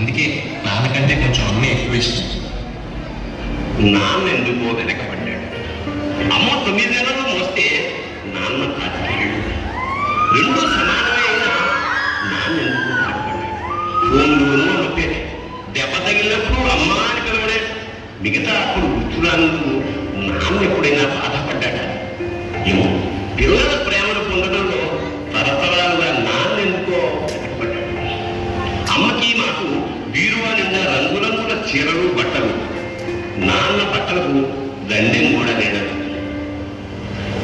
అందుకే నాన్నకంటే కొంచెం అమ్మే ఎక్కువ ఇష్టం. నాన్న ఎందుకో వెనకబడ్డాడు. అమ్మ 9 నెలలు మోస్తే నాన్న 10 రెండు సమానమే అయినా నాన్న ఎందుకు వెనకబడ్డాడు. ఫోన్లోనూ అమ్మపే దెబ్బ తగిలినప్పుడు అమ్మ అని పిలవడే. మిగతా అప్పుడు గుర్తురానందుకు నాన్న ఎప్పుడైనా బాధపడ్డాడా? ఏమో పిల్లల ప్రేమను పొందడంలో తరతరాలుగా నాన్న ఎందుకో వెనకబడ్డాడు. అమ్మకి మాకు బీరువా నిండా రంగురంగుల చీరలు బట్టలు. నాన్న బట్టలకు దండెం కూడా లేడదు.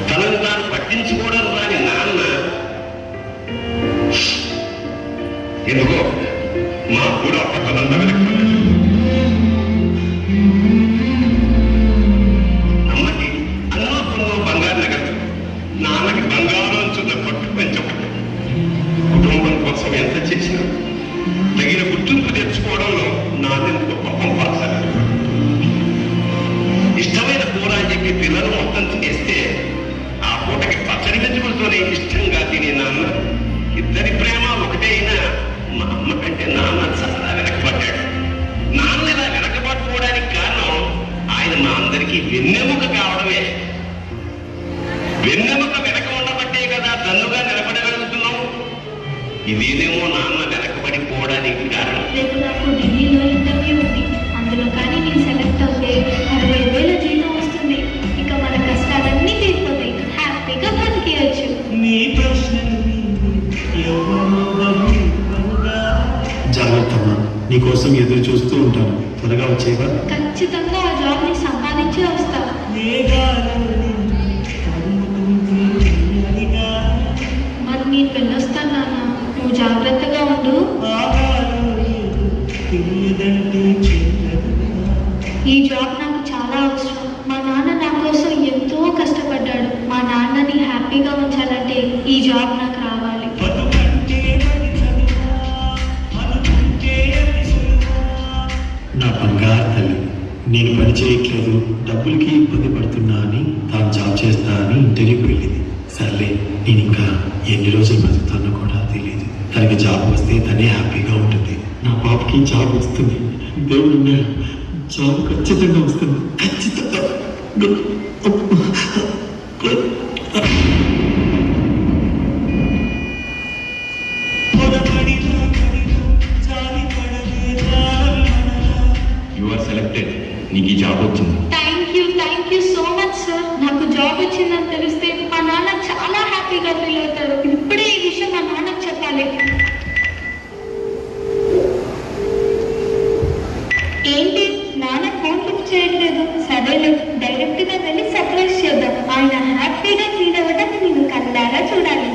తనను తాను పట్టించుకోవడం రాని నాన్న ఎందుకో మా కూడా పట్టదంతా వెనకబడ్డాడు. అమ్మకి అన్నో కొన్నో బంగారు నగదు, నాన్నకి బంగారం చున్న పట్టు పెంచబడ్డాడు. కుటుంబం కోసం ఎంత చేసినా తగిన గుర్తింపు తెచ్చుకోవడంలో నాన్నెందుకు పాపం పాసారు. ఇష్టమైన కూర అని చెప్పి పిల్లలు మొత్తం తినేస్తే ఆ పూటకి పచ్చడి మెచ్చుకులతోనే ఇష్టంగా తినే నాన్న. ఇద్దరి ప్రేమ ఒకటే అయినా మా అమ్మ కంటే నాన్న చాలా వెనకబడ్డాడు. నాన్న ఇలా వెనకబడిపోవడానికి కారణం ఆయన మా అందరికీ వెన్నెముక కావడమే. వెన్నెముక వెనక ఉండబట్టే కదా దన్నుగా నిలబడగలుగుతున్నాం. ఇదేనేమో నాన్న వెనకబడిపోవడానికి కారణం. రేపు నాకు ఢిల్లీలో ఇంటర్వ్యూ ఉంది. అందులో కానీ నేను సెలెక్ట్ అవుతే 60,000 జీతం వస్తుంది. ఇక మన కష్టాలన్నీ తీరిపోతాయి. హ్యాపీగా బతికేయచ్చు. జాగ్రత్తమ్మా, నీకోసం ఎదురు చూస్తూ ఉంటాను. త్వరగా వచ్చేవా? ఖచ్చితంగా ఆ జాబ్ ని సంపాదించే వస్తా. మరి నేను వెళ్ళొస్తాను నాన్న. నువ్వు జాగ్రత్తగా ఉండు. ఈ జాబ్ నాకు చాలా అవసరం. మా నాన్న నా కోసం ఎంతో కష్టపడ్డాడు. మా నాన్నని హ్యాపీగా ఉంచాలంటే ఈ జాబ్ నాకు రావాలి. నా బంగారు తల్లి, నేను పని చేయట్లేదు, డబ్బులకి ఇబ్బంది పడుతున్నా అని తాను జాబ్ చేస్తా అని ఇంటర్వ్యూకి వెళ్ళింది. సర్లే, నేను ఇంకా ఎన్ని రోజులు బతుకుతానో కూడా తెలియదు. తనకి జాబ్ వస్తే తనే హ్యాపీగా ఉంటుంది. నా పాపకి జాబ్ వస్తుంది. దేవుడు ఉన్నాడు, జాబ్ ఖచ్చితంగా వస్తుంది. ఖచ్చితంగా. You are selected. నీకు ఈ జాబ్ వచ్చింది. Thank you so much sir. నాకు జాబ్ వచ్చిందని తెలిస్తే మా నాన్న చాలా హ్యాపీగా ఫీల్ అవుతారు. ఇప్పుడే ఈ విషయం మా నాన్నకు చెప్పాలి. ఏంటి నాన్న ఫోన్ లిఫ్ట్ చేయట్లేదు? సరేలే, డైరెక్ట్ గా వెళ్ళి సర్ప్రైజ్ చేద్దాం. ఆయన హ్యాపీగా ఫీల్ అవ్వడం నేను కళ్ళారా చూడాలి.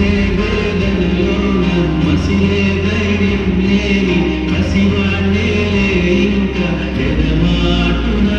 మోసే వేదనలోన మసిలే ధైర్యం లేని కసివాణ్ణే ఇంకా ఎడమాటున